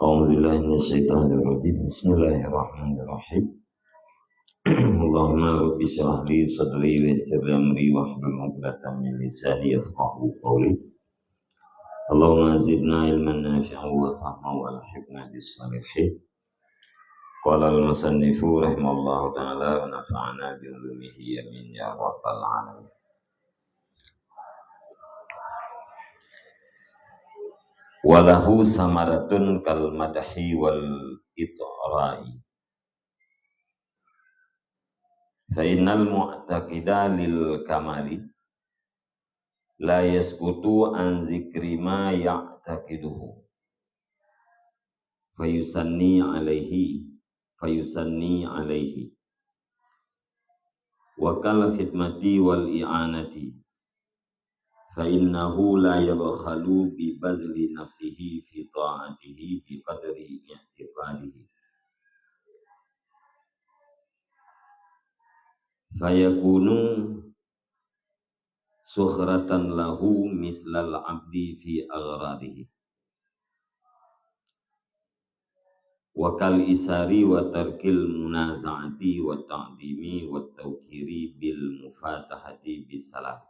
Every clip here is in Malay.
أعوذ بالله من الشيطان الرجيم بسم الله الرحمن الرحيم اللهم رب اشرح لي صدري ويسر لي أمري واحلل عقدة من لساني يفقهوا قولي اللهم زدنا علما نافعا وفهما والحقنا بالصالحين قال المصنف رحمه الله تعالى ونفعنا بعلومه آمين يا رب العالمين. Walahu samaratun kal madahi wal itra'i fa innal mu'taqida lil kamali la yasqutu an zikri ma ya'taqiduhu fayusanni alaihi wa kal khidmati wal i'anati fa innahu la yabkhalu bi bazli nafsihi fi ta'atihi bi qadri i'tiqadihi fayakunu sukhratan lahu mislal abdi fi aghradihi wa kal isari wa tarkil munaza'ati wa ta'dimi wa tawkiri bil mufatahati bis salam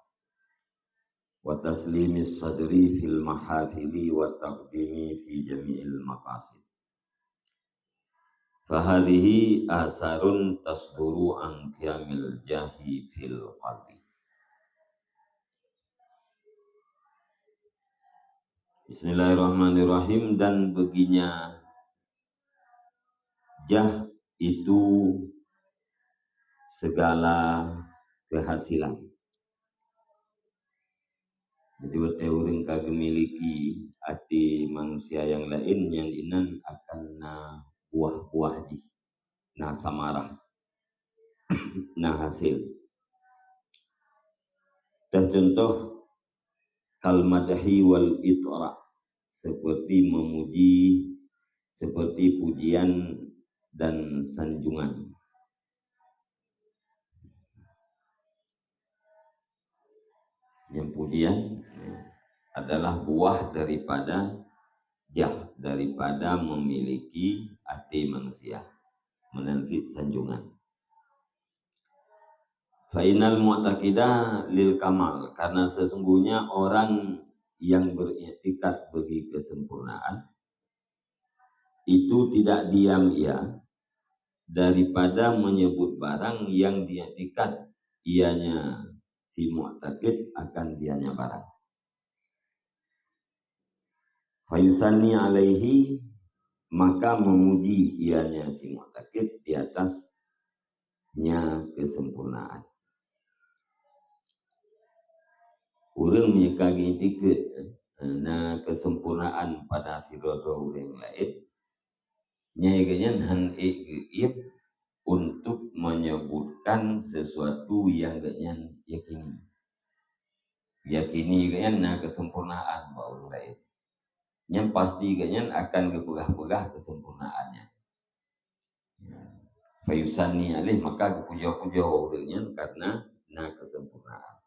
wa taslimis sadri fil mahafili wa taqdimi fi jami'il maqasid fahadhihi asarun tasduru an qiyamil jahi fil qalbi. Bismillahirrahmanirrahim. Dan baginya jah itu segala kehasilan. Jadi orang kagak miliki hati manusia yang lain yang inan akan na buah-buah ji, na samarah, na hasil. Dan contoh kalmadahi wal itra, seperti memuji, seperti pujian dan sanjungan. Yang pujian adalah buah daripada jah, daripada memiliki hati manusia, menanti sanjungan. Fainal mu'taqidah lil kamal, karena sesungguhnya orang yang beriktikad bagi kesempurnaan itu tidak diam ia daripada menyebut barang yang diiktikad ianya si mu'taqid akan dianya barang. Fayusanni alaihi, maka memuji ianya si mu'taqid di atasnya kesempurnaan. Urang menyekagi tikut na kesempurnaan pada sirodo urang lain nyayaganyan han i'ib untuk menyebutkan sesuatu yang ganyan yakini ganyan na kesempurnaan ba urang lain yang pasti ganyan akan kepegah-pegah kesempurnaannya. Fayusanni alih, maka kepuja-puja urangnya karena na kesempurnaan.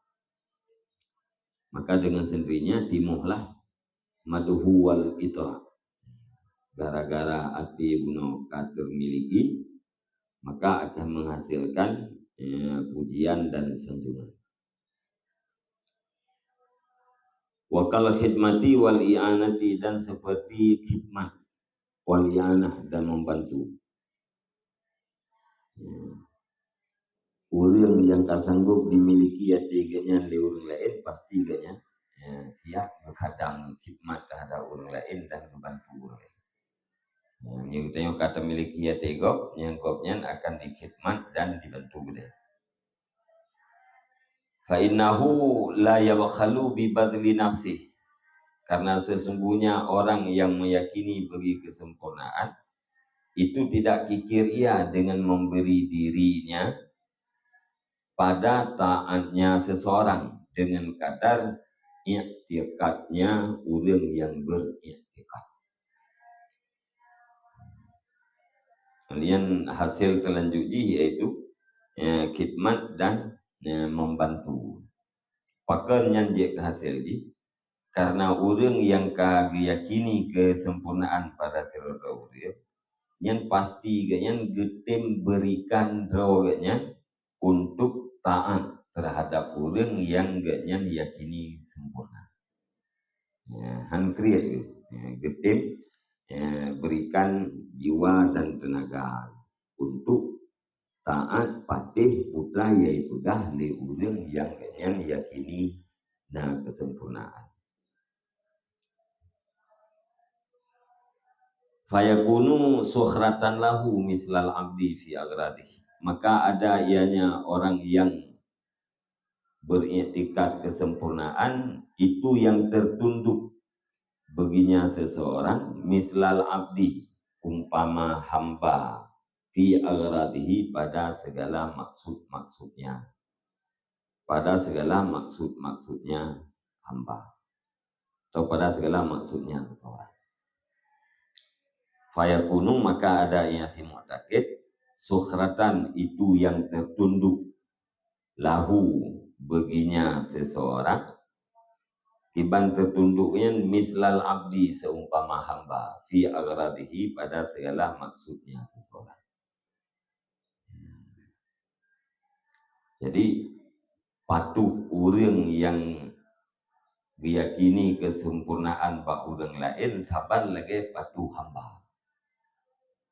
Maka dengan sendirinya timuhlah maduhu wal itra. Gara-gara hati bunuh katur miliki, maka akan menghasilkan pujian dan sanjungan. Wa kal khidmati wal i'anati, dan seperti khidmat wal i'anah dan membantu. Orang yang tak sanggup dimiliki hati ganyan oleh orang lain pasti ganyan siap berkhadam khidmat terhadap orang lain dan membantu orang lain. Yang kita kata miliki hati gop, yang gopnya akan dikhidmat dan dibantu dia. Fa innahu la yabkhalu bi badli nafsih, karena sesungguhnya orang yang meyakini bagi kesempurnaan itu tidak kikir ia dengan memberi dirinya pada taatnya seseorang dengan kadar i'tikadnya orang yang beriktikad. Kemudian hasil selanjutnya yaitu khidmat dan membantu. Pakar nyanjek hasil di karena orang yang yakini kesempurnaan pada sirota urip yang pasti yang getem berikan rawanya untuk taat terhadap orang yang ganyan yakini sempurna. Hankri itu getem berikan jiwa dan tenaga untuk taat patih putra yaitu li orang yang ganyan yakini na kesempurnaan. Fayakunu sukhratan lahu mislal abdi fi agradih. Maka ada ianya orang yang beriktikad kesempurnaan itu yang tertunduk baginya seseorang mislal abdi umpama hamba fi agradihi pada segala maksud-maksudnya, pada segala maksud-maksudnya hamba atau pada segala maksudnya seseorang. Fayakunu maka ada yang si mu'takid sukhratan itu yang tertunduk lahu baginya seseorang tiban tertunduknya mislal abdi seumpama hamba fi agradihi pada segala maksudnya seseorang. Jadi patuh orang yang diyakini kesempurnaan bak orang lain saban lagi patuh hamba.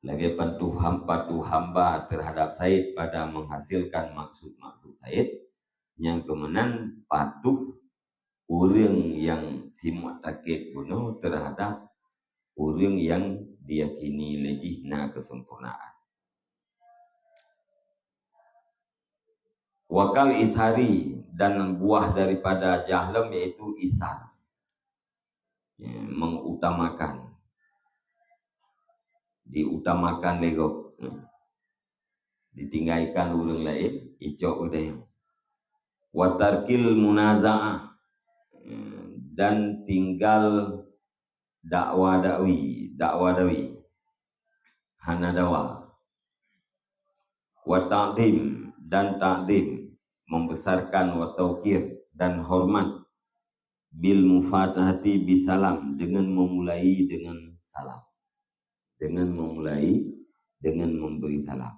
Lagi patuh hamba terhadap Said pada menghasilkan maksud-maksud Said yang kemudian patuh orang yang dimu'takid bunuh terhadap orang yang diyakini lejihna kesempurnaan. Wakal ishari dan buah daripada jahlam yaitu isar, mengutamakan, diutamakan legok, ditinggalkan orang lain, icok udayang. Watarkil munaza'ah dan tinggal dakwa dawi, hanadawa. Wa ta'dim dan ta'dim, membesarkan wa tauqir dan hormat, bil mufatahati bisalam dengan memulai dengan salam. Dengan memulai dengan memberi salam.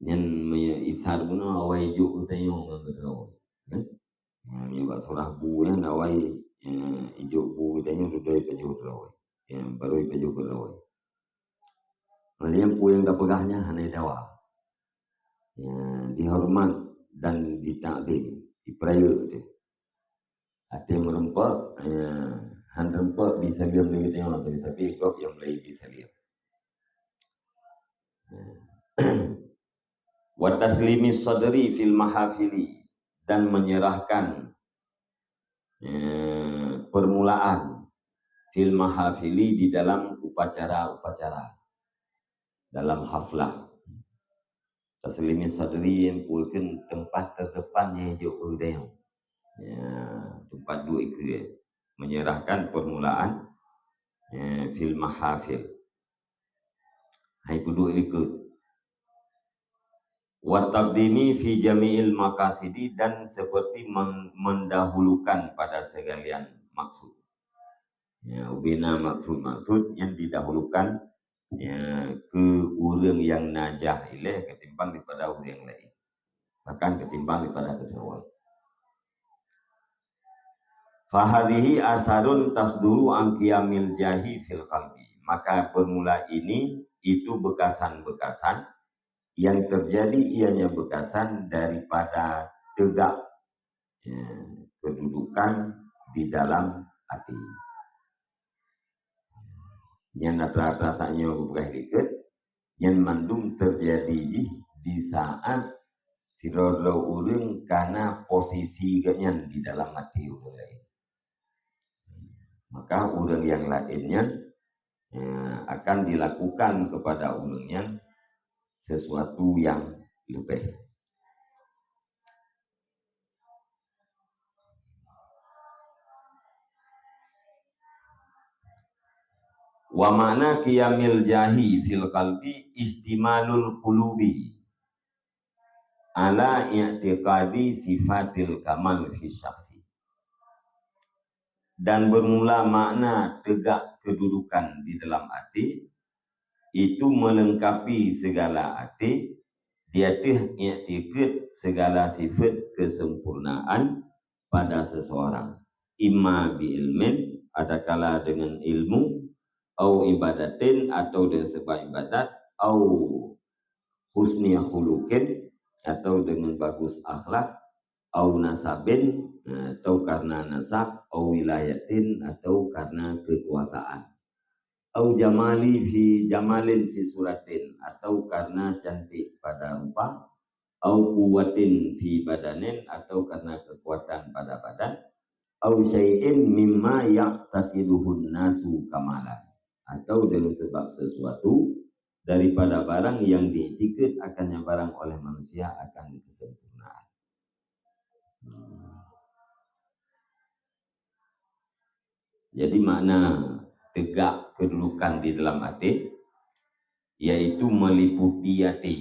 Yang isar pun awai juk tayong ngageraw. Yang buat surah bu yang awai ijuk bu tayong dudai pejuh geraw. Yang baru pejuh geraw. Malian pu yang dapegahnya hanai dawa. Dihormat dan ditakdim, diperayut dia. Hati merempak, han rempak bisa diam lagi tengok tapi ikut yang lain bisa lihat. Wa taslimi sadri fil mahafili dan menyerahkan permulaan fil mahafili di dalam upacara-upacara, dalam haflah. Taslimi sadri yang pulkan tempat terdepannya jauh udayang. Tempat dua itu menyerahkan permulaan fil mahafil. Hai kudu ikut. Wa taqdimi fi jami'il maqasidi dan seperti mendahulukan pada segalian maksud. Ubina maksud yang didahulukan ke orang yang najah ilaih ketimbang daripada orang yang lain. Bahkan ketimbang daripada kedua. Fahadhihi asarun tasduru an qiyamil jahi fil qalbi. Maka permula ini itu bekasan-bekasan yang terjadi ianya bekasan daripada tegak kedudukan di dalam hati. Yang rata-ratanya bukan dikit, yang mandum terjadi di saat sirolo urang karena posisi ganyan di dalam hati orang lain. Maka orang yang lainnya akan dilakukan kepada orangnya sesuatu yang lebih. Wa makna qiyamil jahi fil qalbi istimalul qulubi. ala i'tiqadi sifatil kamal fi syakhsi. Dan bermula makna tegak kedudukan di dalam hati itu melengkapi segala hati, dia i'tiqad segala sifat kesempurnaan pada seseorang, imma bi ilmin, adakala dengan ilmu, au ibadatin, atau dengan sebab ibadat, au husni khuluqin, atau dengan bagus akhlak, au nasabin, atau karena nasab, au wilayatin, atau karena kekuasaan, au jamalin fi suratin, atau karena cantik pada rupa, au kuwatin fi badanin, atau karena kekuatan pada badan, au syai'in mimma ya'taqiduhun nasu kamalan, atau dengan sebab sesuatu daripada barang yang diiktikad akannya barang oleh manusia akan kesempurnaan. Jadi makna tegak kedudukan di dalam hati yaitu meliputi hati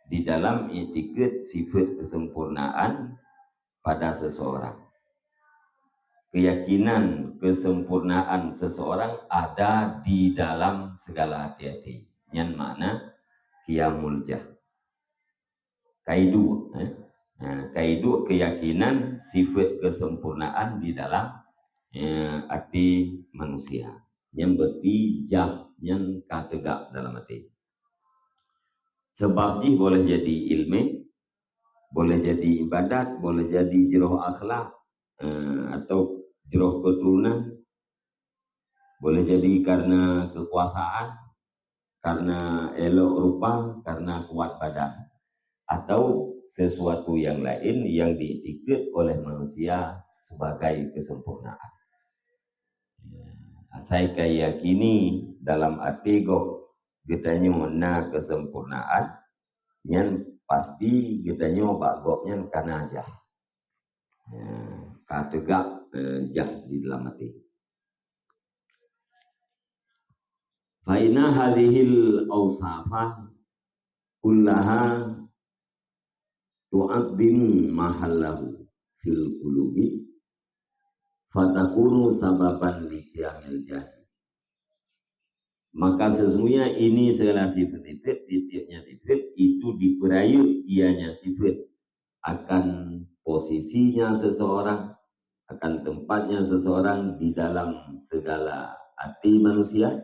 di dalam iktikad sifat kesempurnaan pada seseorang. Keyakinan kesempurnaan seseorang ada di dalam segala hati-hati. Yang mana qiyamul jah. Kaidu, kaidu keyakinan sifat kesempurnaan di dalam hati manusia. Yang berarti jah yang kategak dalam hati. Sebab boleh jadi ilmi, boleh jadi ibadat, boleh jadi jeroh akhlak, atau jeroh keturunan, boleh jadi karena kekuasaan, karena elok rupa, karena kuat badan, atau sesuatu yang lain yang diiktikad oleh manusia sebagai kesempurnaan. Saya yakini dalam hati getanya na kesempurnaan yang pasti getanya bagoknya karena jah. Kategak jah di dalam hati. Faina hadhil awsafah kullaha tu'addimu mahallahu fil qulubi fatakunu sababan liqiyamil jahi. Maka sesungguhnya ini segala sifat-sifat, tiap-tiapnya sifat itu diperayut ianya sifat akan posisinya seseorang, akan tempatnya seseorang di dalam segala hati manusia.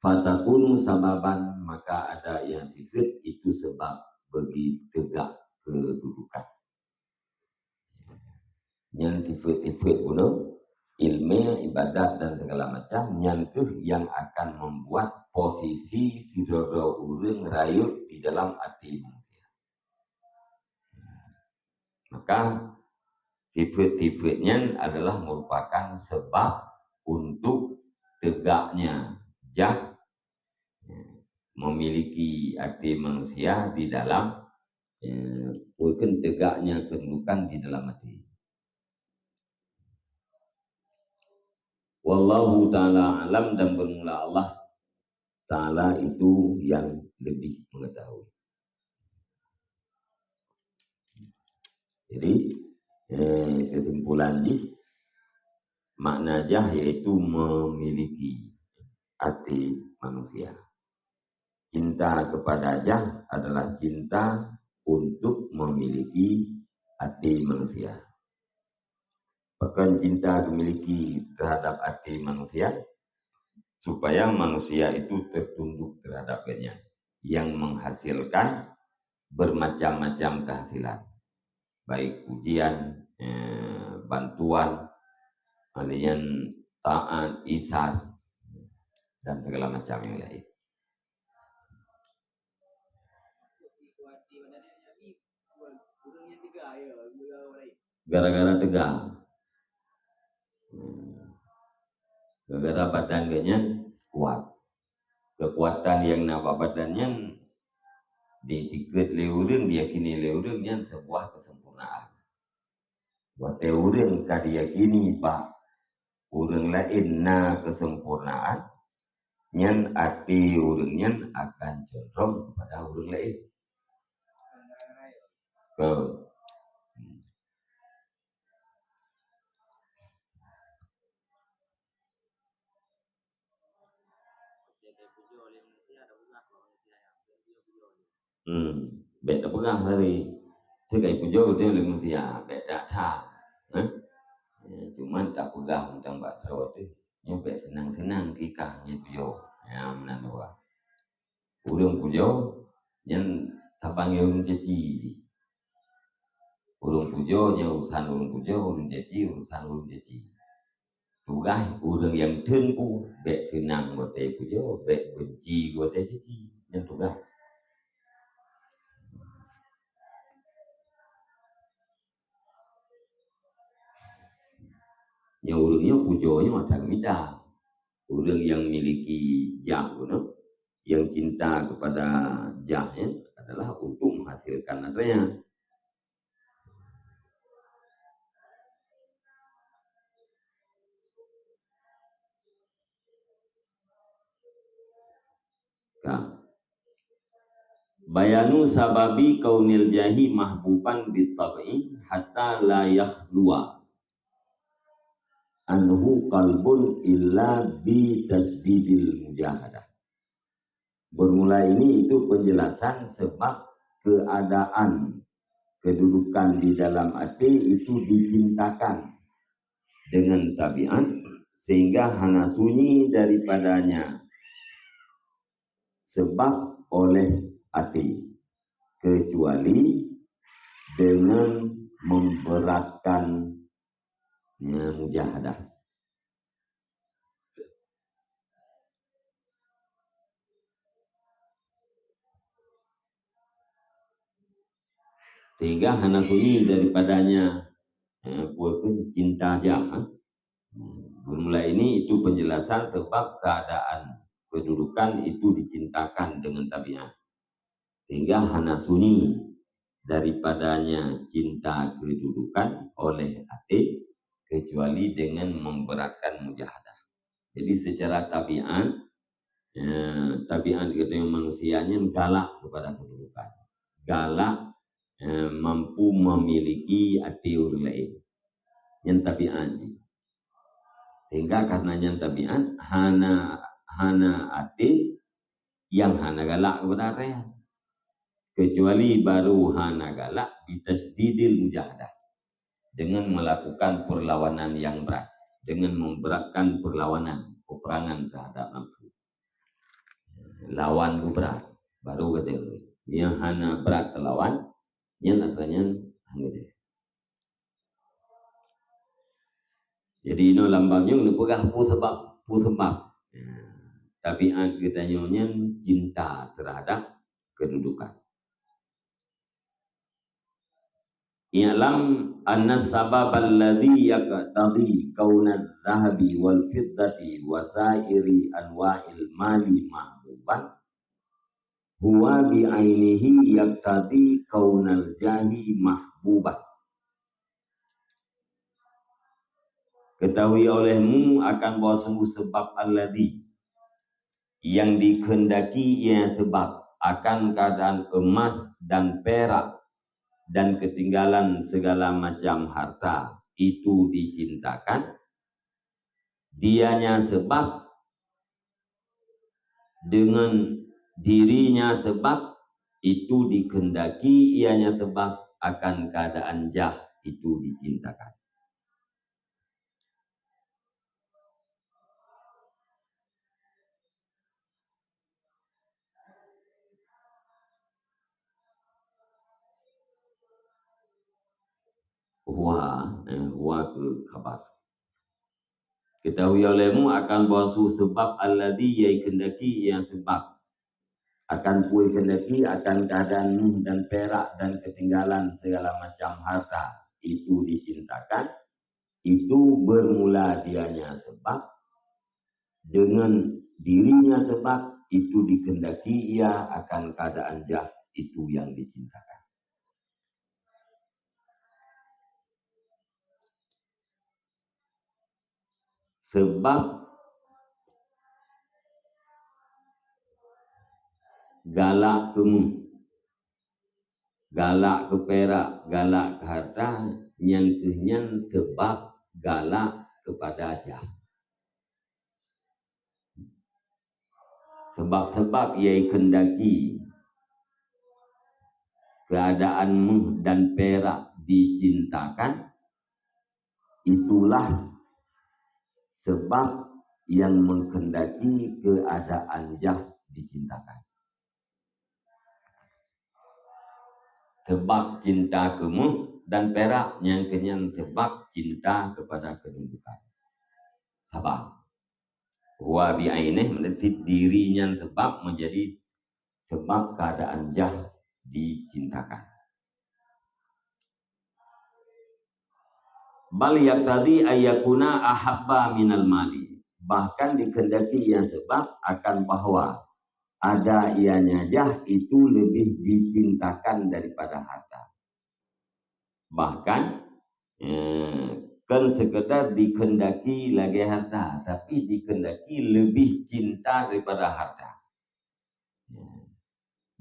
Fatakunu sababan, maka ada yang sifat itu sebab bagi tegak kedudukan. Yang sifat-sifat guna ilmu, ibadat dan segala macam nyantuh yang akan membuat posisi sidoro urang rayut di dalam hati manusia. Maka sifat-sifatnya adalah merupakan sebab untuk tegaknya jah memiliki hati manusia di dalam bukan tegaknya kedudukan di dalam hati. Wallahu ta'ala alam, dan bermula Allah ta'ala itu yang lebih mengetahui. Jadi kesimpulan ini makna jah yaitu memiliki hati manusia. Cinta kepada jah adalah cinta untuk memiliki hati manusia. Bahkan cinta memiliki terhadap hati manusia supaya manusia itu tertunduk terhadapnya, yang menghasilkan bermacam-macam kehasilan, baik pujian, bantuan, alian taat, ihsan, dan segala macam yang lain. Gara-gara tegang, gara-gara badannya kuat, kekuatan yang nampak badannya ditikret leureng, diyakini leureng yang sebuah kesempurnaan. Buat leureng kad diyakini pak ureng lain na kesempurnaan, nyan hati urengnya akan cenderung kepada ureng lain. ke beda pegang hari thế cái pujo dia lebih mesti ya beda tha cuman tak pegang tentang bakso tu nyampe senang-senang kita ni pujo ya menanua urang pujo yang tapange urang ceci urang pujo nya urusan urang pujo urang ceci urusan urang ceci tugas urang yang tenpu bek senang buat pujo bek benci buat ceci yang tugas yang urangnya pujonya macam mida urang yang memiliki jah yang cinta kepada jahnya adalah untuk menghasilkan adanya bayanu sababi kaunil jahi mahbuban bitab'i hatta la yakhlua anhu qalbun illa bi tasdidil mujahadah. Bermula ini itu penjelasan sebab keadaan kedudukan di dalam hati itu dicintakan dengan tabiat sehingga hana sunyi daripadanya sebab oleh hati kecuali dengan memberatkan mujahadah. Sehingga hana sunyi daripadanya cinta jahat. Bermula ini itu penjelasan sebab keadaan kedudukan itu dicintakan dengan tabiat. Sehingga hana sunyi daripadanya cinta kedudukan oleh hati kecuali dengan memberatkan mujahadah. Jadi secara tabiat kita manusianya galak kepada kedudukan, galak mampu memiliki hati orang lain yang tabiat. Sehingga karena yang tabiat hana hati yang hana galak kepada raya. Kecuali baru hana galak bitasdidil mujahadah dengan melakukan perlawanan yang berat, dengan memberatkan perlawanan peperangan terhadap nafsu. Lawan berat baru kata yang hana berat terlawan yang artinya hangga. Jadi ini lambangnya untuk pegah pu sebab tabiat kita nyonya cinta terhadap kedudukan. I'lam anna sabab alladhi yaqtadi kauna dhahabi wal fiddati wa sairi anwa'il mali mahbuban huwa bi'ainihi yaqtadi kaunal jahi mahbuban. Ketahui olehmu akan bahawa sungguh sebab alladhi yang dikehendaki ia sebab akan keadaan emas dan perak dan ketinggalan segala macam harta itu dicintakan, dianya sebab dengan dirinya sebab itu dikehendaki, ianya sebab akan keadaan jah itu dicintakan. Huwa ke khabar. Ketahui olehmu akan bahawa sebab alladhi yai kendaki yang sebab akan pui kendaki akan keadaan dan perak dan ketinggalan segala macam harta itu dicintakan, itu bermula dianya sebab dengan dirinya sebab itu dikendaki ia akan keadaan jah itu yang dicintakan. Sebab galak kamu galak ke perak, galak ke harta, nyan sebab galak kepada jah. Sebab-sebab ia kendaki keadaanmu dan perak dicintakan, itulah sebab yang menghendaki keadaan jah dicintakan. Sebab cinta kamu dan perak yang kenyan sebab cinta kepada kedudukan. Sabab wa bi'ainih menjadi dirinya sebab menjadi sebab keadaan jah dicintakan. Bal yaqtadi ayyakuna ahabba minal mali. Bahkan dikehendaki yang sebab akan bahwa ada ianya jah itu lebih dicintakan daripada harta. Bahkan kan sekedar dikehendaki lagi harta, tapi dikehendaki lebih cinta daripada harta.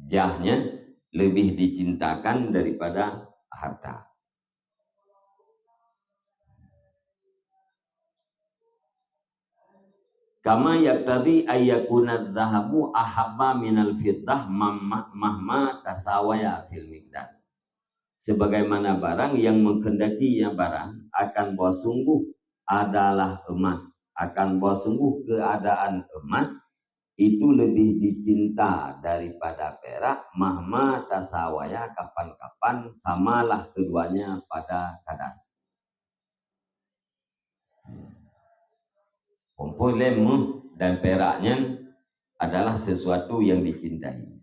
Jahnya lebih dicintakan daripada harta. Kama yaqtadi ayyakuna adh-dhahabu ahabba minal fiddah mahma tasawaya fil miqdar. Sebagaimana barang yang menghendaki yang barang akan bahwa sungguh adalah emas, akan bahwa sungguh keadaan emas itu lebih dicinta daripada perak, mahma tasawaya, kapan-kapan samalah keduanya pada kadar. Kumpul lemu dan peraknya adalah sesuatu yang dicintai.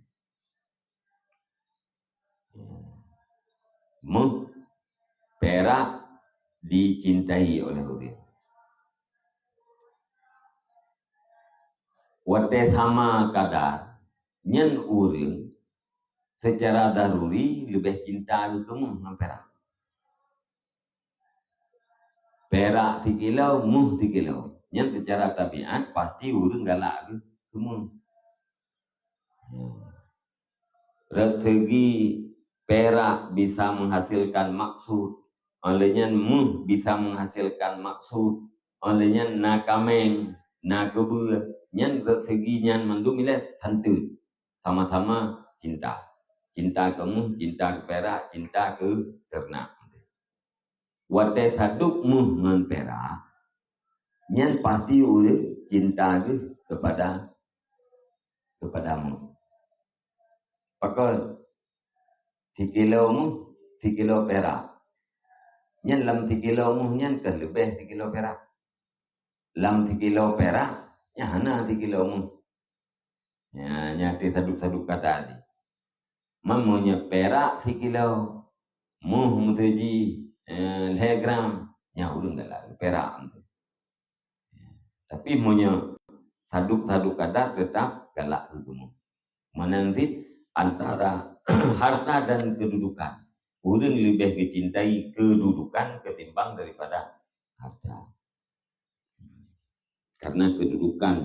Perak dicintai oleh orang. Wate sama kadar nyen orang secara daruri lebih cinta kamu dengan perak. Perak 3 kilo, muh 3 kilo. Yang secara tabiat pasti urang galak ke semua. Dari segi perak bisa menghasilkan maksud, olehnya muh bisa menghasilkan maksud, olehnya nakameng, nakebul, nyan dari segi nyan mandum milet santun, sama-sama cinta. Cinta ke muh, cinta ke perak, cinta ke ternak. Wate saduk muh ngan perak, nyan pasti urang cinta ke kepadamu. Pakal 3 kilo mu 3 kilo perak. Nyan lam 3 kilo mu nyan kan lebih 3 kilo perak. Lam 3 kilo perak, nya hana 3 kilo mu. Nya te saduk-saduk kata tadi. Mamunya perak 3 kilo. Muh mutuji legram, nya ulun galak perak. Tapi munya saduk-saduk kata tetap galak hukum. Menanti antara harta dan kedudukan. Orang lebih dicintai kedudukan ketimbang daripada harta. Karena kedudukan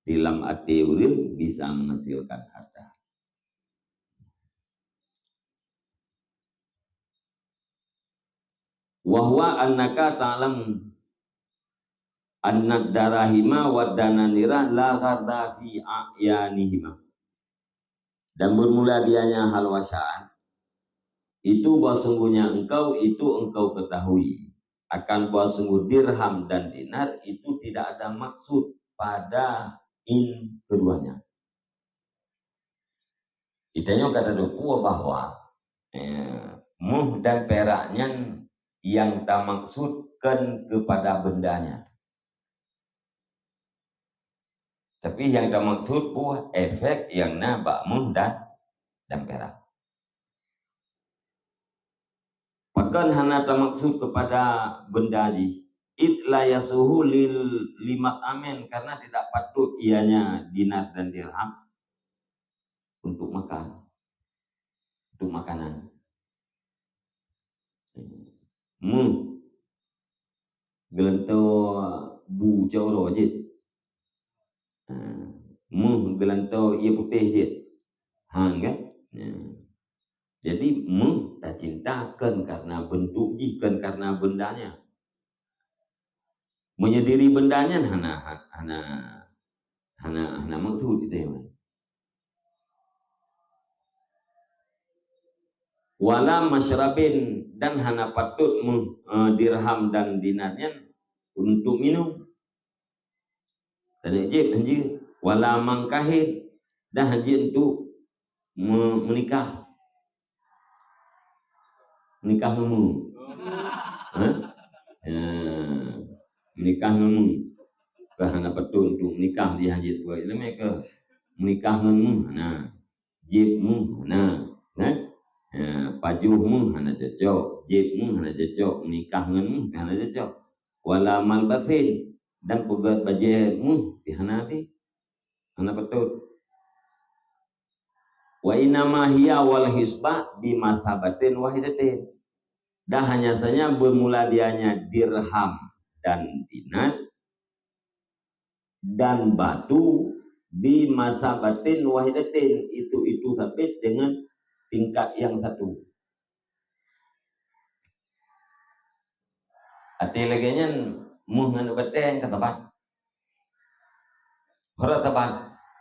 dalam hati orang bisa menghasilkan harta. Wahwa annaka ta'lam annad darahima wa dananira la gharda fi a'yanihima. Dan bermula dianya hal wasaan, itu bahwa sungguhnya engkau ketahui akan bahwa sungguh dirham dan dinar itu tidak ada maksud pada keduanya. Itanya kata doku bahwa muh dan peraknya yang tak maksudkan kepada bendanya, tapi yang tak maksud buah efek yang nabak muh dan perak. Bahkan hana tak maksud kepada benda ji. Itla yasuhu limat amin, karena tidak patut ianya dinar dan dirham untuk makan, untuk makanan. Gelento bu jauh je. Gelento ia putih je. Hang kan? Jadi tak cintakan karena bentuk jikan karena bendanya. Menyediri bendanya hana maksud itu ya. Wala masyrabin dan hana patut dirham dan dinarnya untuk minum. Dan haji wala mangkahin dan haji untuk menikah. Menikah nemu. Menikah nemu. Hana patut untuk menikah di haji tu. Itu mereka menikah nemu. Nah, jibmu nah, kan? Pajuhmu hana cocok, jibmu hana cocok, menikah denganmu hana cocok. Wala malbasin dan pegat bajumu hana betul. Wa inama hiya wal hisbah bi masabatin wahidatin. Dan hanya saja bermula dianya dirham dan dinar dan batu bi masabatin wahidatin, itu sampai dengan tingkat yang satu. Arti laginya muh nganu beteng ke tempat. Orang tempat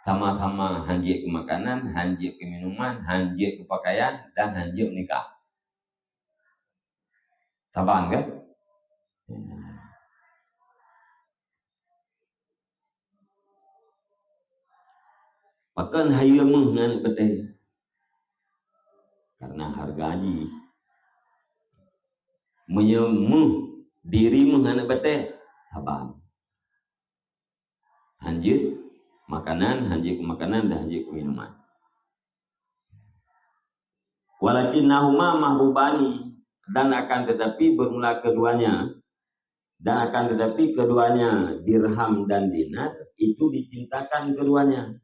sama-sama hanjik ke makanan, hanjik ke minuman, hanjik ke pakaian, dan hanjik nikah. Taban kan? Makan haya muh nganu beteng. Karena harga haji. Menyemuh dirimu nganu beteng. Taban. Hanjik makanan, hanjik ke makanan, dan hanjik ke minuman. Walakinnahuma mahbubani, dan akan tetapi bermula keduanya, dan akan tetapi keduanya dirham dan dinar itu dicintakan keduanya.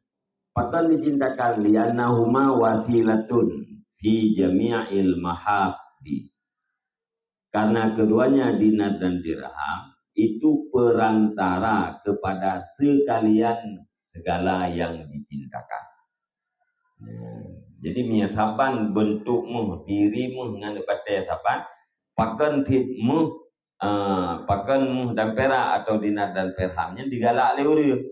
Bahkan dicintakan liannahuma wasilatun fi jami'il mahabbi. Karena keduanya dinar dan dirham itu perantara kepada sekalian segala yang dicintakan. Jadi menyasapan bentukmu, dirimu dengan depan sapan, pakan titmu, pakan dan perak atau dinar dan dirhamnya digalak oleh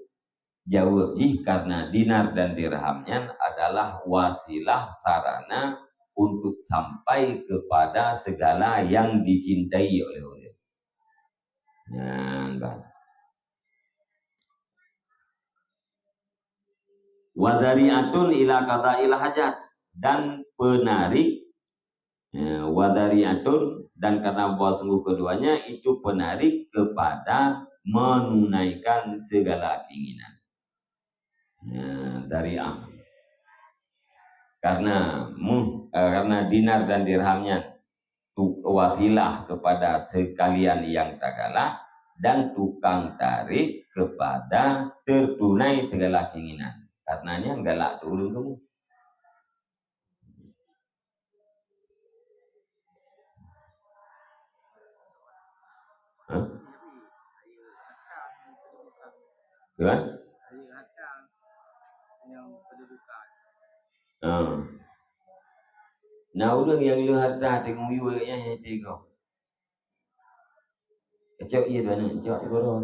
jawab karena dinar dan dirhamnya adalah wasilah sarana untuk sampai kepada segala yang dicintai oleh Allah. Wadari'atun ila qada'il hajat, dan penarik wadari'atun, dan karena bahwa sungguh keduanya itu penarik kepada menunaikan segala keinginan. Dari'ah karena dinar dan dirhamnya wasilah kepada sekalian yang tak galak dan tukang tarik kepada tertunai segala keinginan. Karenanya galak turun kamu. Kan? Nah, orang yang lu harta tengok wiwanya yang tengok. Kecok iya tu anak, kecok di bodoh.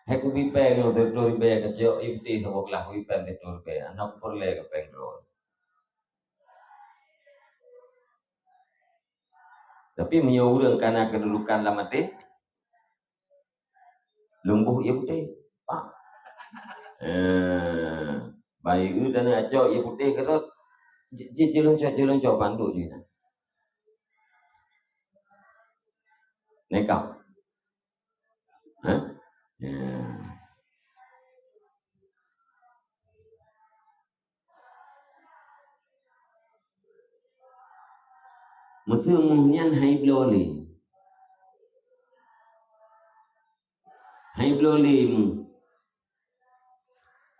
Hai ku pipe lo terus pipe kecok itu sama kelah ku pipe terus pipe. Anak perle ke pengro. Tapi menyuruh karena kedudukan lama teh lumbuh ia putih. Pak. Baik itu dan kecok ia putih kerot. Jalan bantu je. Nekap. Mesti muhnian hai bloli. Hai bloli mu.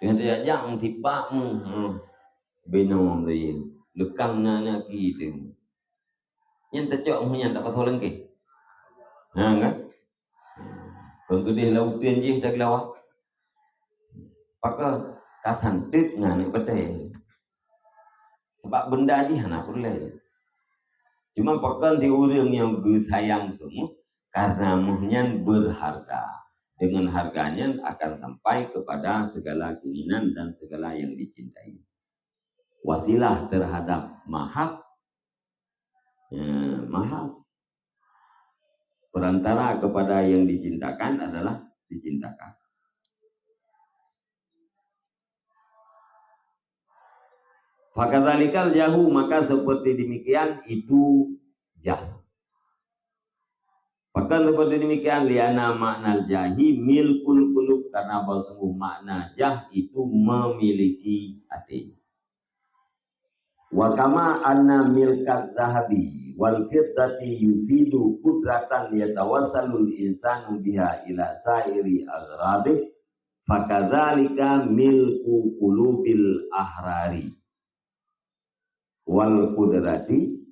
Dengan dia yang tipak mu. Benom dia. Lekang nana kita. Yang tercok muhnian tak pasal lengkeh. Kan? Pengkedih lautan je tak lawak. Pakai kasan tip ngani betul. Sebab benda ni hana boleh. Cuma pakan di orang yang bersayang kamu karena muhnya berharga. Dengan harganya akan sampai kepada segala keinginan dan segala yang dicintai. Wasilah terhadap mahal, mahal. Perantara kepada yang dicintakan adalah dicintakan. Fakadzalikal jahu, maka seperti demikian itu jah. Maka seperti demikian liana makna jahi milkul qulub, karena bahwa makna jah itu memiliki hati. Wa kama anna milkat zahabi wal fiddati yufidu qudratan yatawassalul insanu biha ila sairi aghradi, fakadzalika milku qulubil ahrari wal qudrati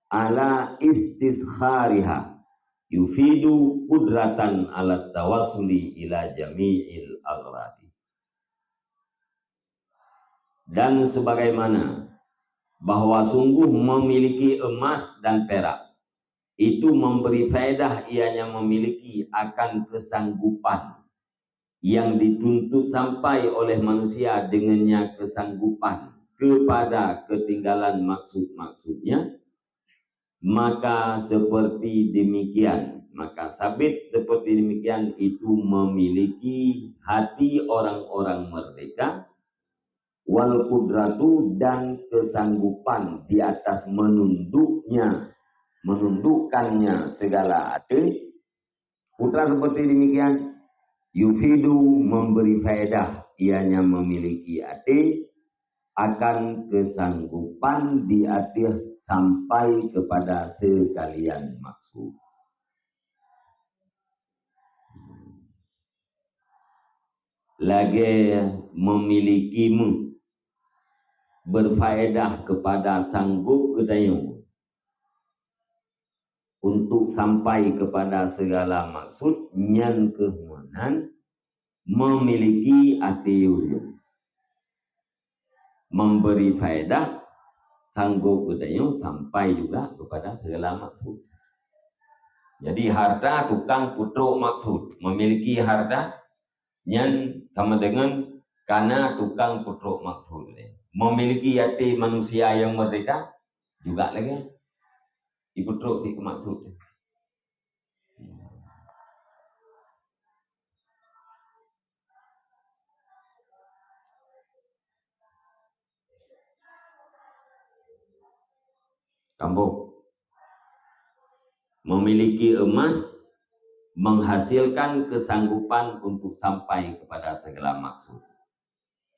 ala istiskhariha yufidu qudratan ala tawassuli ila jami'il aghradi. Dan sebagaimana bahwa sungguh memiliki emas dan perak itu memberi faedah, ianya memiliki akan kesanggupan yang dituntut sampai oleh manusia dengannya kesanggupan kepada ketinggalan maksud-maksudnya. Maka seperti demikian, maka sabit seperti demikian itu memiliki hati orang-orang merdeka, wal kudratu, dan kesanggupan di atas menundukkannya segala hati. Putra seperti demikian yufidu memberi faedah, ianya memiliki hati akan kesanggupan di akhir sampai kepada sekalian maksud. Lagi memilikimu berfaedah kepada sanggup kedayu untuk sampai kepada segala maksud nyan kehumanan memiliki hati ulun, memberi faedah sanggup kedayu sampai juga kepada segala maksud. Jadi harta tukang putruk maksud, memiliki harta yang sama dengan karena tukang putruk maksud. Memiliki hati manusia yang merdeka juga lagi diputruk di maksud. Kampung memiliki emas menghasilkan kesanggupan untuk sampai kepada segala maksud.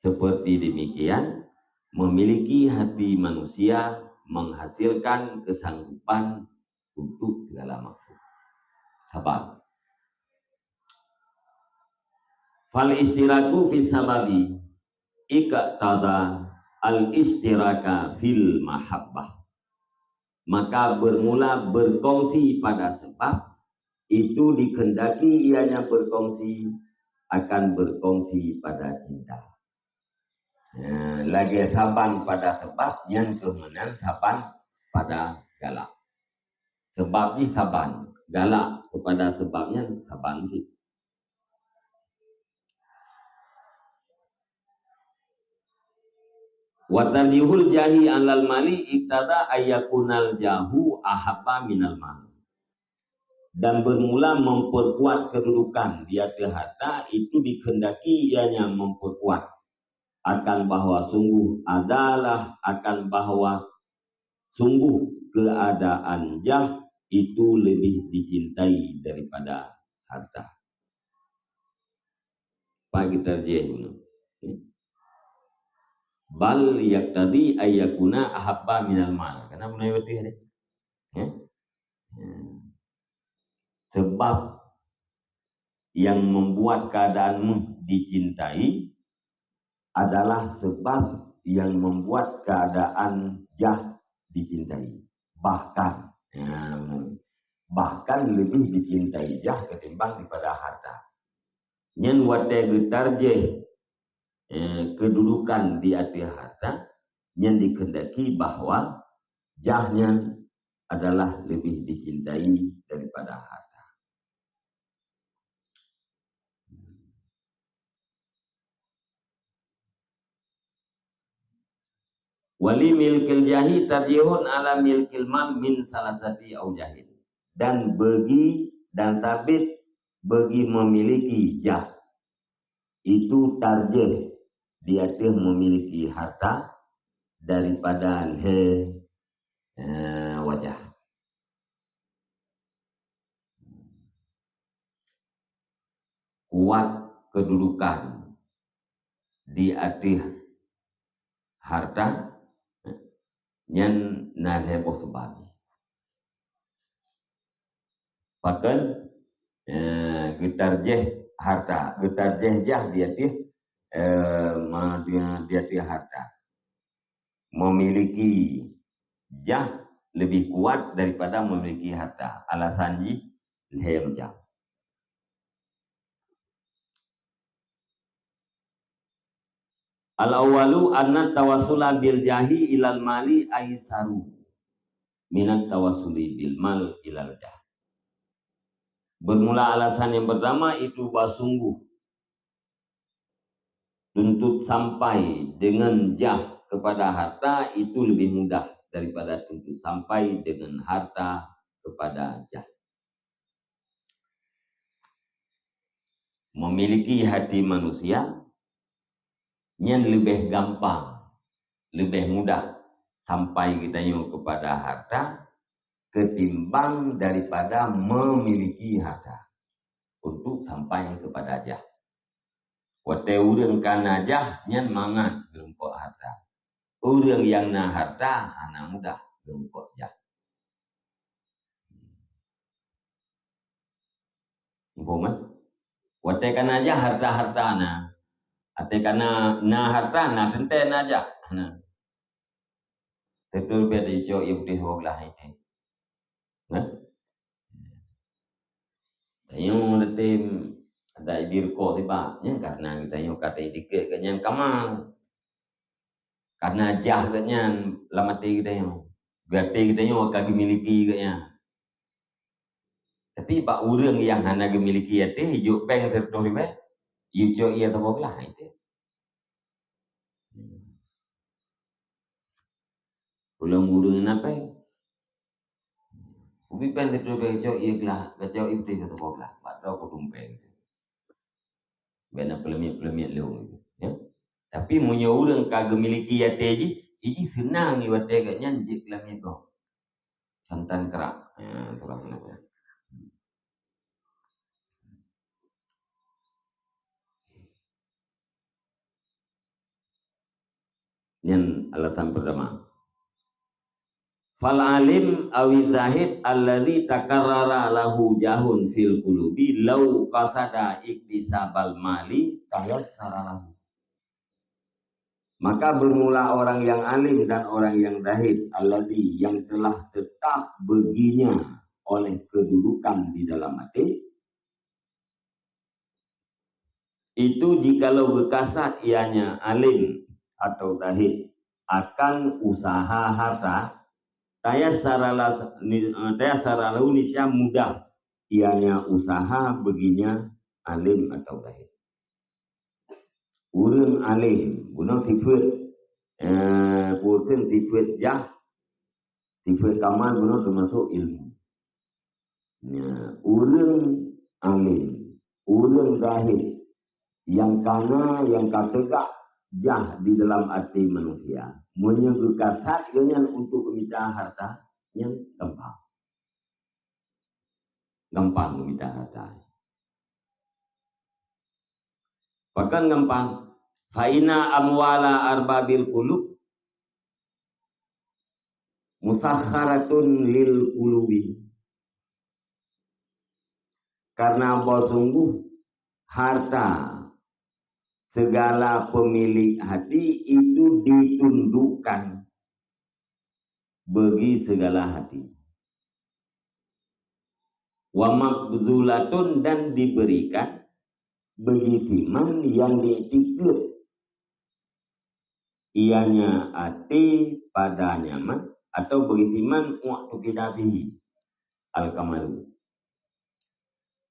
Seperti demikian, memiliki hati manusia menghasilkan kesanggupan untuk segala maksud. Sabar. Fal istiraku fi sababi iqtada al istiraka fil mahabbah. Maka bermula berkongsi pada sebab itu dikehendaki ianya berkongsi akan berkongsi pada cinta. Lagi saban pada sebab yang kemudian saban pada galak. Sebabnya saban, galak kepada sebabnya saban. Watarjihul jahi alal mali iktada ayakunal jahu ahabba minal mal. Dan bermula memperkuat kedudukan di atas harta itu dikehendaki ianya memperkuat akan bahwa sungguh adalah akan bahwa sungguh keadaan jah itu lebih dicintai daripada harta. Pagi terjeh bal yaktadi ayyakuna ahabba minal mal. Karena menurut dia sebab yang membuat keadaanmu dicintai adalah sebab yang membuat keadaan jah dicintai. Bahkan lebih dicintai jah ketimbang daripada harta. Nyen wate getarje kedudukan di atas harta yang dikehendaki bahwa jahnya adalah lebih dicintai daripada harta. Wali milkil jahi tarjihun ala milkil mal min salasati au jahil. Dan sabit bagi memiliki jah itu tarjih di atas memiliki harta daripada wajah. Kuat kedudukan di atas harta yang nalheboh sebabi. Bahkan getarjeh harta, getarjeh jah di atas harta. Memiliki jah lebih kuat daripada memiliki harta. Alasannya lehem jah. Al-awwalu anna tawassula bil jahi ilal mali aisaru minat tawassuli bil mal ilal jah. Bermula alasan yang pertama itu sungguh tuntut sampai dengan jah kepada harta itu lebih mudah daripada tuntut sampai dengan harta kepada jah. Memiliki hati manusia yang lebih gampang, lebih mudah sampai kita kepada harta ketimbang daripada memiliki harta untuk sampai kepada jah. Wate urang kana jah nyan mangat gerempok harta. Urang yang na harta anak mudah gerempok jah. Umpama wate kana jah harta-harta na. Ate kana na harta na kenten aja. Nah. Betul beda ijo ibdi hoglah ini. Nah. Yung datim ada ibirko tiba, yan karena kita yung kata dikit kanyan kamal. Karena jah kanyan lamati kita yung. Berarti kita yung kagak miliki kanyan. Tapi pak urang yang hana gemiliki ate ijo peng tertoli be. Ijo iya taboglah itu. Ulang urang apa? Ubi pen tertoli ijo iya lah, kacau ibti kata taboglah. Padahal aku tumpeng. Bena pelemit-pelemit lu. Ya. Tapi punya orang kagak miliki yate ji, ini senang ni wate katnya jik lamit tu. Santan kerak. Ya, itulah kenapa. Yang alasan pertama. Fal alim awi zahid alladhi takarrara lahu jahun fil qulubi law qasada iktisabal mali tayassara lahu. Maka bermula orang yang alim dan orang yang zahid alladhi yang telah tetap baginya oleh kedudukan di dalam hati. Itu jikalau berkasat ianya alim atau zahid akan usaha harta tayassaralahu nisya mudah ianya usaha baginya alim atau zahid. Urang alim guna sifat purkan sifat jah sifat kamal guna termasuk ilmu. Ya, urang alim, urang zahid yang kana yang kategak jah di dalam hati manusia menyegurkan dengan untuk meminta harta yang gampang meminta harta, bahkan gampang. Faina amwala arbabil qulub musakharatun lil qulubi, karena bahwa sungguh harta segala pemilik hati itu ditundukkan bagi segala hati. Wa mabzulatun dan diberikan bagi firman yang diikut ianya ati pada nyaman atau beriman waktu kidabihi al-kamalu.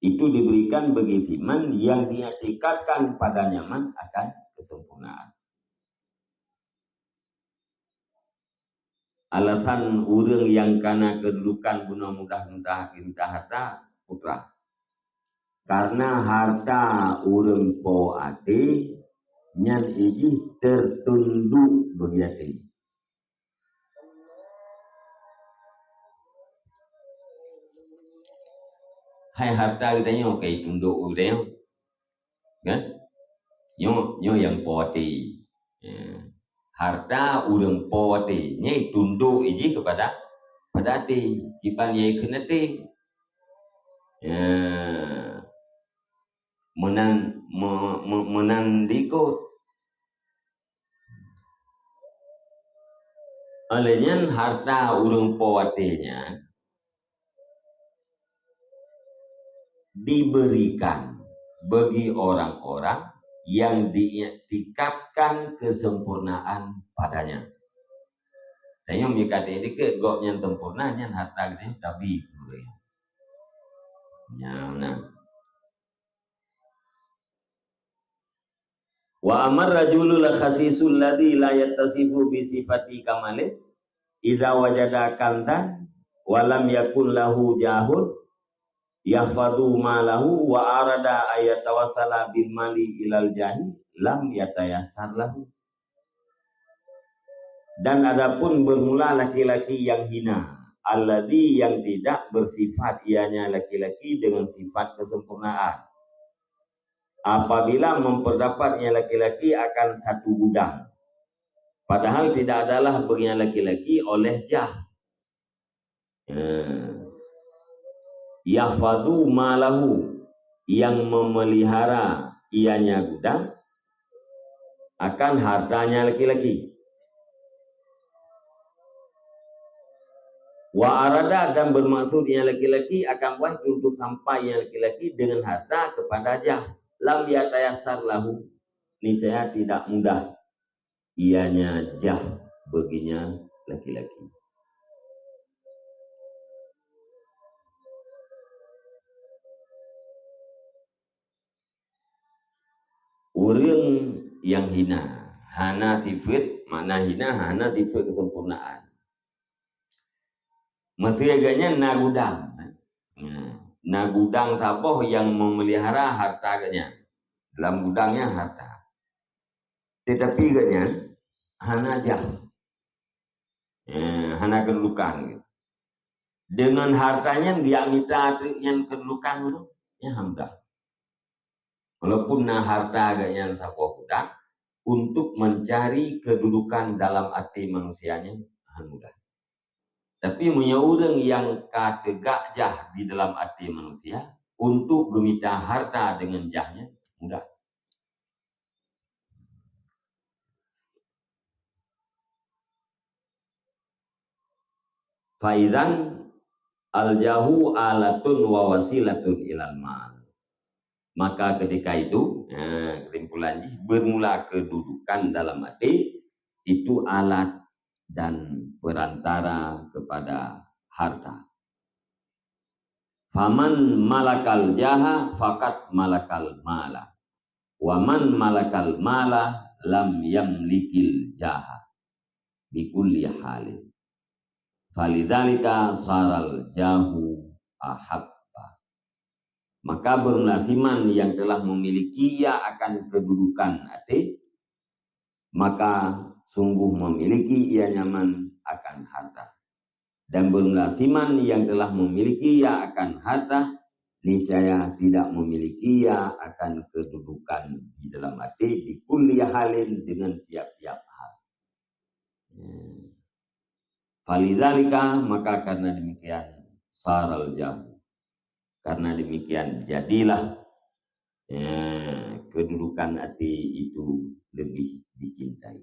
Itu diberikan bagi firman yang diikatkan pada nyaman akan kesempurnaan. Alasan orang yang karena kedudukan guna mudah-mudah minta harta putra. Karena harta orang po ate nyan iji tertunduk bagi ate. Hai harta kita nyo kay tunduk udah kan? Nyo yang po ate. Harta urang pote nyai tunduk iji kepada ati kipan yai kena te menandikot olehnya harta urang poatenya diberikan bagi orang-orang yang diikatkan kesempurnaan padanya. Tanya mikat ini ke gok yang sempurna yang harta gede tapi nah. Wa amar rajulul khasisul ladzi la yattasifu bi sifati kamalin idza wajada kandan wa lam yakun lahu jahud yahfadu malahu wa arada ayatawassala bil mali ilal jahi lam yatayassar lahu. Dan adapun bermula laki-laki yang hina, alladzi yang tidak bersifat ianya laki-laki dengan sifat kesempurnaan. Apabila memperdapatnya laki-laki akan satu gudang, padahal tidak adalah bagian laki-laki oleh jah. Yahfadu malahu yang memelihara ianya gudang akan hartanya laki-laki. Wa arada dan bermaksud yang laki-laki akan buat untuk sampai yang laki-laki dengan harta kepada jah. Lam yatayassar lahu. Ini saya tidak mudah ianya jah baginya laki-laki. Orang yang hina, hana sifat, makna hina, hana sifat kesempurnaan. Mesti agaknya nagudang. Nagudang sapoh yang memelihara harta agaknya. Dalam gudangnya harta. Tetapi agaknya hana jah. Hana kedudukan. Gitu. Dengan hartanya dia minta yang kedudukan dulu, ya hamdah. Walaupun harta agaknya sapoh gudang, untuk mencari kedudukan dalam hati manusianya mudah. Tapi punya orang yang kategak jah di dalam hati manusia untuk meminta harta dengan jahnya mudah. Faizan al-jahu alatun wa wasilatun ilal mal. Maka ketika itu, kesimpulannya bermula kedudukan dalam hati itu alat dan perantara kepada harta. Faman malakal jaha fakat malakal mala. Waman malakal mala lam yamlikil jaha. Bikulli halin. Falidzalika saral jahu ahab. Maka berlaziman yang telah memiliki ia akan kedudukan hati, maka sungguh memiliki ia nyaman akan harta. Dan berlaziman yang telah memiliki ia akan harta, niscaya tidak memiliki ia akan kedudukan di dalam hati di kulli halin dengan tiap-tiap hal. Falidzalika maka karena demikian saral jahu. Karena demikian jadilah kedudukan hati itu lebih dicintai.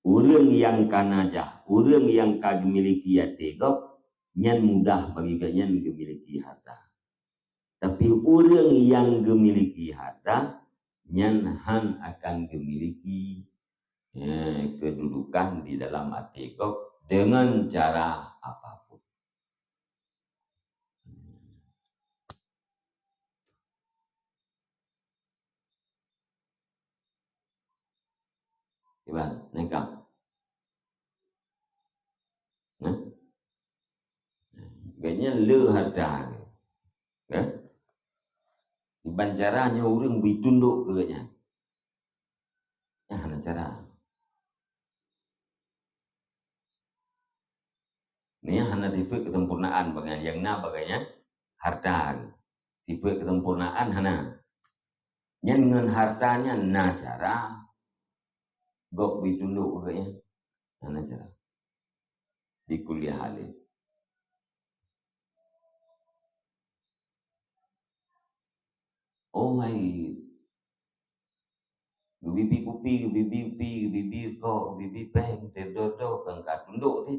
Orang yang kanajah, orang yang kagimiliki hati gop, nyan mudah bagi kalian memiliki harta. Tapi orang yang gemiliki harta, nyan han akan memiliki kedudukan di dalam hati kau dengan cara apapun. Iban, nekam. Nah, ganya le harta. Kan? Iban caranya orang bertunduk ke nya. Nah, cara. Ini hanya tipe kesempurnaan bagian yang na bagainya harta. Tipe kesempurnaan hana. Yang dengan hartanya na cara gok ditunduk bagainya hana cara. Di kuliah halil. Oh my, bibi kupi, bibi kok, bibi peng, terdodo, kangkat tunduk ti.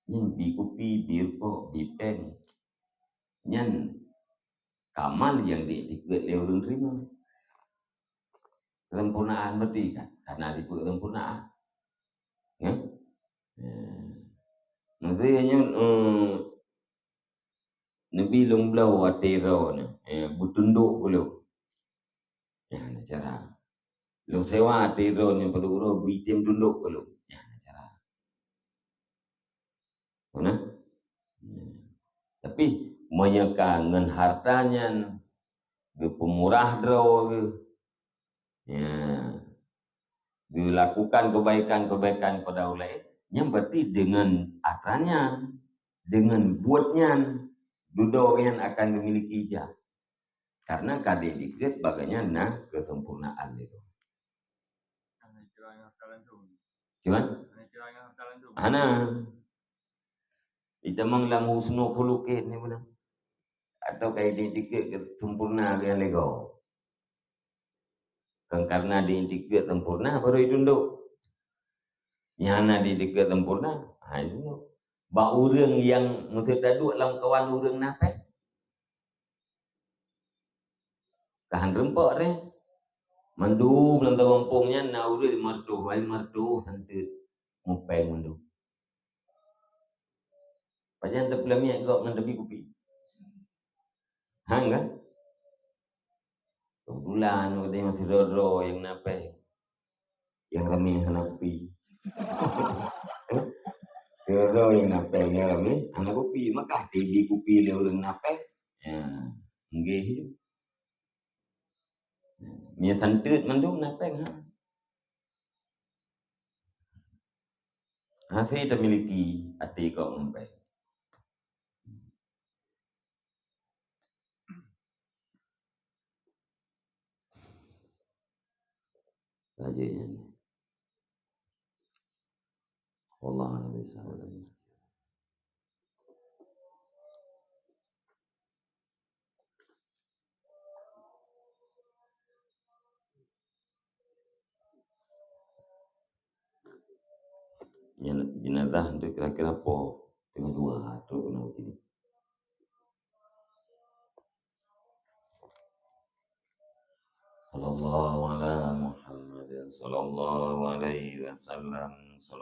Nyen bi kupi, bi kok, bi peng. Nyen kamal yang diikut oleh orang terima. Kesempurnaan berarti kan? Karena itu kesempurnaan. Ya? Maksudnya Nabi long blau atero ni, bertunduk bulu. Ya, nak cara. Long sewa atero ni perlu uro bitim tunduk bulu. Ya, nak cara. Mana? Tapi menyeka ngan hartanya ke pemurah draw ke. Ya. Dilakukan kebaikan-kebaikan pada ulai. Yang berarti dengan atranya, dengan buatnya, duduk yang akan memiliki ijah. Karena kade dikit bagainya nah kesempurnaan itu. Cuman? Ana. Kita menglam husnul khuluqin ni pula. Atau kayak dikit kesempurna yang lego. Karena diintikit sempurna baru ditunduk. Nyana diintikit sempurna, itu. Ba urang yang mesti taduk dalam kawan urang nape? Kahan rempok re. Mandu dalam kampungnya na urang martu santut ngupeng mandu. Pajan terpelamnya kok ngandepi kopi. Hang kan? Bulan udah masih rodro yang nape? Yang rame anak kopi. Rodro yang nape yang rame anak kopi, maka tibi kopi le urang nape? Ya, nggih hidup. Nya santut mandu nape ha? Saya dah miliki hati kau sampai. Saja ni. Allah Nabi SAW. Jenazah itu kira-kira apa? Tengah dua atau kena sini. Sallallahu alaihi Muhammad sallallahu alaihi wasallam.